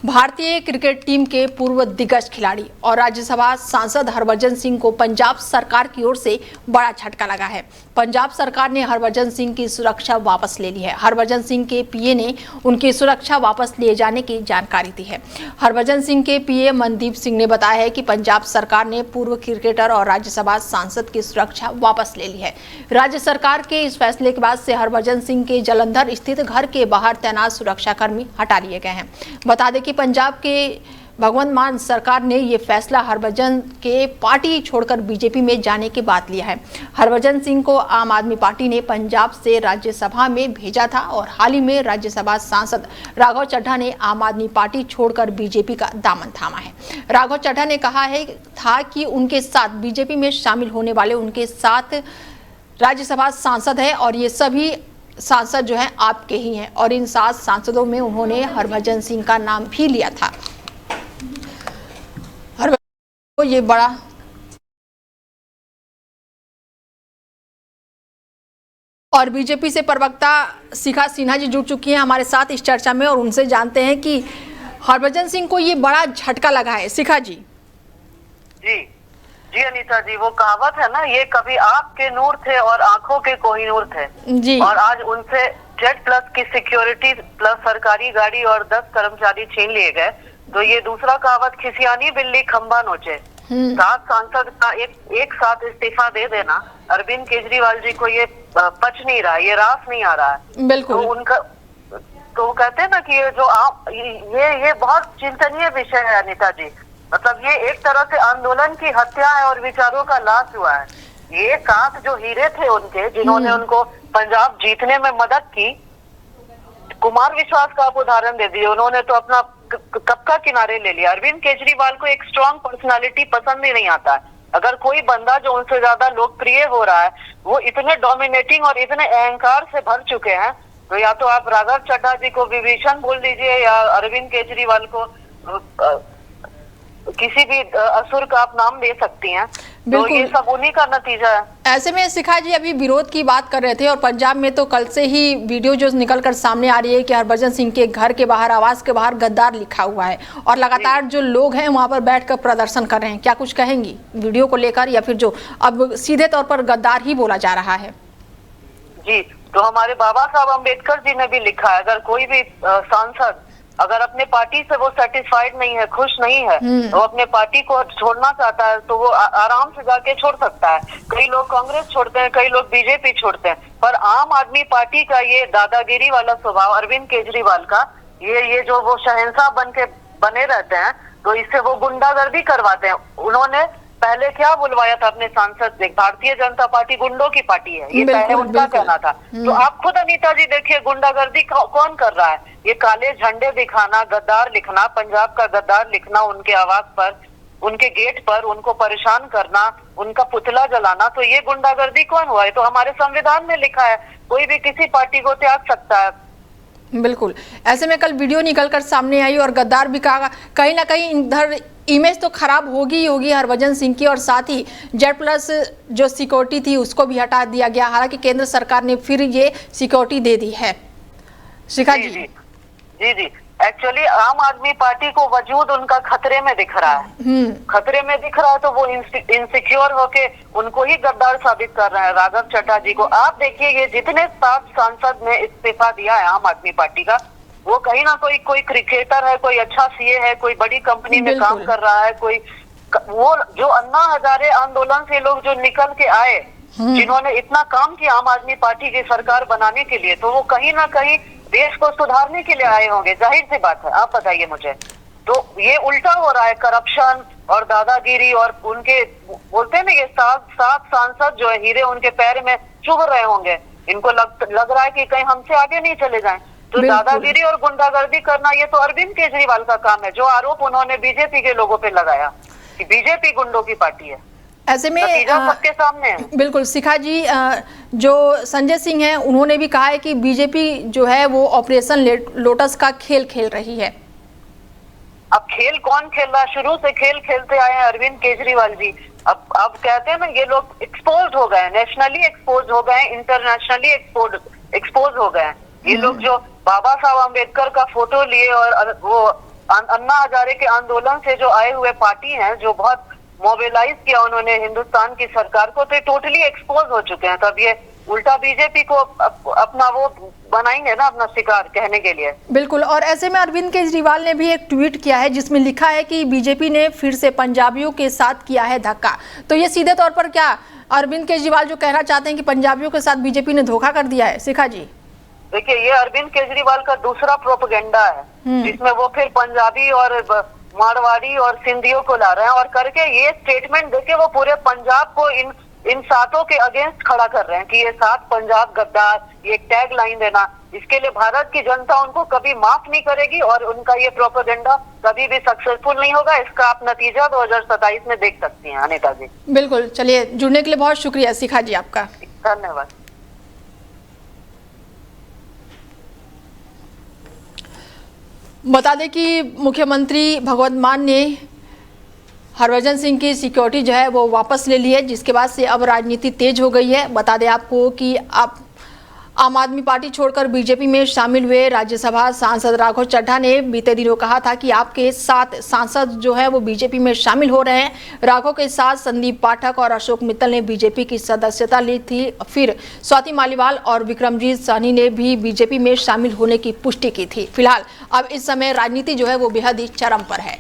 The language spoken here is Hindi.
भारतीय क्रिकेट टीम के पूर्व दिग्गज खिलाड़ी और राज्यसभा सांसद हरभजन सिंह को पंजाब सरकार की ओर से बड़ा झटका लगा है। पंजाब सरकार ने हरभजन सिंह की सुरक्षा वापस ले ली है। हरभजन सिंह के पीए ने उनकी सुरक्षा वापस लिए जाने की जानकारी दी है। हरभजन सिंह के पीए मनदीप सिंह ने बताया है कि पंजाब सरकार ने पूर्व क्रिकेटर और राज्यसभा सांसद की सुरक्षा वापस ले ली है। राज्य सरकार के इस फैसले के बाद से हरभजन सिंह के जालंधर स्थित घर के बाहर तैनात सुरक्षाकर्मी हटा लिए गए हैं। बता दें कि पंजाब के भगवंत मान सरकार ने ये फैसला हरभजन के पार्टी छोड़कर बीजेपी में जाने के बाद लिया है। हरभजन सिंह को आम आदमी पार्टी ने पंजाब से राज्यसभा में भेजा था और हाल ही में राज्यसभा सांसद राघव चड्ढा ने आम आदमी पार्टी छोड़कर बीजेपी का दामन थामा है। राघव चड्ढा ने कहा था कि उनके साथ बीजेपी में शामिल होने वाले उनके साथ राज्यसभा सांसद है और ये सभी सांसद जो हैं आपके ही हैं और इन 7 सांसदों में उन्होंने हरभजन सिंह का नाम भी लिया था। हरभजन ये बड़ा और बीजेपी से प्रवक्ता शिखा सिन्हा जी जुड़ चुकी हैं हमारे साथ इस चर्चा में और उनसे जानते हैं कि हरभजन सिंह को ये बड़ा झटका लगा है। शिखा जी। जी अनीता जी, वो कहावत है ना, ये कभी आपके नूर थे और आंखों के कोहिनूर थे जी। और आज उनसे Z+ की सिक्योरिटी प्लस सरकारी गाड़ी और 10 कर्मचारी छीन लिए गए। तो ये दूसरा कहावत, खिसियानी बिल्ली खंबा नोचे। 7 सांसद का एक साथ इस्तीफा दे देना अरविंद केजरीवाल जी को ये पच नहीं रहा, ये रास नहीं आ रहा है। बिल्कुल। तो उनका तो वो कहते हैं ना कि ये जो ये बहुत चिंतनीय विषय है अनीता जी। मतलब ये एक तरह से आंदोलन की हत्या है और विचारों का लाश हुआ है। ये 7 जो हीरे थे उनके, जिन्होंने उनको पंजाब जीतने में मदद की, कुमार विश्वास का आप उदाहरण दे दिए, उन्होंने तो अपना कब का किनारे ले लिया। अरविंद केजरीवाल को एक स्ट्रॉन्ग पर्सनालिटी पसंद ही नहीं आता है। अगर कोई बंदा जो उनसे ज्यादा लोकप्रिय हो रहा है वो इतने डोमिनेटिंग और इतने अहंकार से भर चुके हैं, तो या तो आप राघव चड्ढा जी को विभीषण बोल दीजिए या अरविंद केजरीवाल को किसी भी असुर का आप नाम दे सकती हैं। तो ये सब उन्हीं का नतीजा है। ऐसे में शिखा जी अभी विरोध की बात कर रहे थे और पंजाब में तो कल से ही वीडियो जो निकल कर सामने आ रही है कि हरभजन सिंह के घर के बाहर, आवास के बाहर गद्दार लिखा हुआ है और लगातार जो लोग हैं वहां पर बैठकर प्रदर्शन कर रहे हैं। क्या कुछ कहेंगी वीडियो को लेकर या फिर जो अब सीधे तौर पर गद्दार ही बोला जा रहा है? जी, तो हमारे बाबा साहब अम्बेडकर जी ने भी लिखा है, अगर कोई भी सांसद अगर अपने पार्टी से वो सेटिस्फाइड नहीं है, खुश नहीं है, तो अपने पार्टी को छोड़ना चाहता है तो वो आराम से जाके छोड़ सकता है। कई लोग कांग्रेस छोड़ते हैं, कई लोग बीजेपी छोड़ते हैं, पर आम आदमी पार्टी का ये दादागिरी वाला स्वभाव अरविंद केजरीवाल का, ये जो वो शहंशाह बने रहते हैं, तो इससे वो गुंडागर्दी करवाते हैं। उन्होंने पहले क्या बुलवाया था अपने सांसद से, भारतीय जनता पार्टी गुंडों की पार्टी है, ये पहले उनका कहना था। तो आप खुद अनीता जी देखिए, गुंडागर्दी कौन कर रहा है? ये काले झंडे दिखाना, गद्दार लिखना, पंजाब का गद्दार लिखना उनके आवास पर, उनके गेट पर, उनको परेशान करना, उनका पुतला जलाना, तो ये गुंडागर्दी कौन हुआ है? तो हमारे संविधान में लिखा है कोई भी किसी पार्टी को त्याग सकता है। बिल्कुल। ऐसे में कल वीडियो निकलकर सामने आई और गद्दार भी कहा, कहीं ना कहीं इधर इमेज तो खराब होगी ही होगी हरभजन सिंह की और साथ ही Z+ जो सिक्योरिटी थी उसको भी हटा दिया गया। हालांकि केंद्र सरकार ने फिर ये सिक्योरिटी दे दी है। शिखा जी। जी, एक्चुअली आम आदमी पार्टी को वजूद उनका खतरे में दिख रहा है। खतरे में दिख रहा है तो वो इनसिक्योर होके उनको ही गद्दार साबित कर रहे हैं, राघव चड्ढा जी को। आप देखिए ये जितने 7 सांसद ने इस्तीफा दिया है आम आदमी पार्टी का, वो कहीं ना कोई क्रिकेटर है, कोई अच्छा सीए है, कोई बड़ी कंपनी में काम कर रहा है, कोई वो जो अन्ना हजारे आंदोलन से लोग जो निकल के आए, जिन्होंने इतना काम किया आम आदमी पार्टी की सरकार बनाने के लिए, तो वो कहीं ना कहीं देश को सुधारने के लिए आए होंगे, जाहिर सी बात है। आप बताइए मुझे। तो ये उल्टा हो रहा है, करप्शन और दादागिरी, और उनके बोलते हैं ना ये 7 सांसद जो है हीरे उनके पैर में चुभ रहे होंगे, इनको लग रहा है कि कहीं हमसे आगे नहीं चले जाएं। तो दादागिरी और गुंडागर्दी करना ये तो अरविंद केजरीवाल का काम है, जो आरोप उन्होंने बीजेपी के लोगों पे लगाया कि बीजेपी गुंडों की पार्टी है। ऐसे में सबके सामने है। बिल्कुल। शिखा जी, जो संजय सिंह हैं उन्होंने भी कहा है कि बीजेपी जो है वो ऑपरेशन लोटस का खेल खेल रही है। अब खेल कौन खेल रहा है? शुरू से खेल खेलते आए हैं अरविंद केजरीवाल जी। अब कहते हैं ना ये लोग एक्सपोज हो गए, नेशनली एक्सपोज हो गए, इंटरनेशनली एक्सपोज हो गए। ये लोग जो बाबा साहब अम्बेडकर का फोटो लिए और वो अन्ना हजारे के आंदोलन से जो आए हुए पार्टी हैं, जो बहुत मोबिलाइज किया उन्होंने हिंदुस्तान की सरकार को, तो टोटली एक्सपोज हो चुके हैं। तब ये उल्टा बीजेपी को अपना वो बनाएंगे ना, अपना शिकार कहने के लिए। बिल्कुल। और ऐसे में अरविंद केजरीवाल ने भी एक ट्वीट किया है जिसमें लिखा है कि बीजेपी ने फिर से पंजाबियों के साथ किया है धक्का। तो ये सीधे तौर पर क्या अरविंद केजरीवाल जो कहना चाहते हैं कि पंजाबियों के साथ बीजेपी ने धोखा कर दिया है? शिखा जी, देखिए, ये अरविंद केजरीवाल का दूसरा प्रोपेगेंडा है, जिसमें वो फिर पंजाबी और मारवाड़ी और सिंधियों को ला रहे हैं, और करके ये स्टेटमेंट देके वो पूरे पंजाब को इन सातों के अगेंस्ट खड़ा कर रहे हैं कि ये सात पंजाब गद्दार, ये टैग लाइन देना। इसके लिए भारत की जनता उनको कभी माफ नहीं करेगी और उनका ये प्रोपेगेंडा कभी भी सक्सेसफुल नहीं होगा। इसका आप नतीजा 2027 में देख सकती हैं अनीता जी। बिल्कुल। चलिए, जुड़ने के लिए बहुत शुक्रिया शिखा जी आपका। धन्यवाद। बता दें कि मुख्यमंत्री भगवंत मान ने हरभजन सिंह की सिक्योरिटी जो है वो वापस ले ली है, जिसके बाद से अब राजनीति तेज हो गई है। बता दें आपको कि अब आम आदमी पार्टी छोड़कर बीजेपी में शामिल हुए राज्यसभा सांसद राघव चड्ढा ने बीते दिनों कहा था कि आपके 7 सांसद जो है वो बीजेपी में शामिल हो रहे हैं। राघव के साथ संदीप पाठक और अशोक मित्तल ने बीजेपी की सदस्यता ली थी। फिर स्वाति मालीवाल और विक्रमजीत साहनी ने भी बीजेपी में शामिल होने की पुष्टि की थी। फिलहाल अब इस समय राजनीति जो है वो बेहद ही चरम पर है।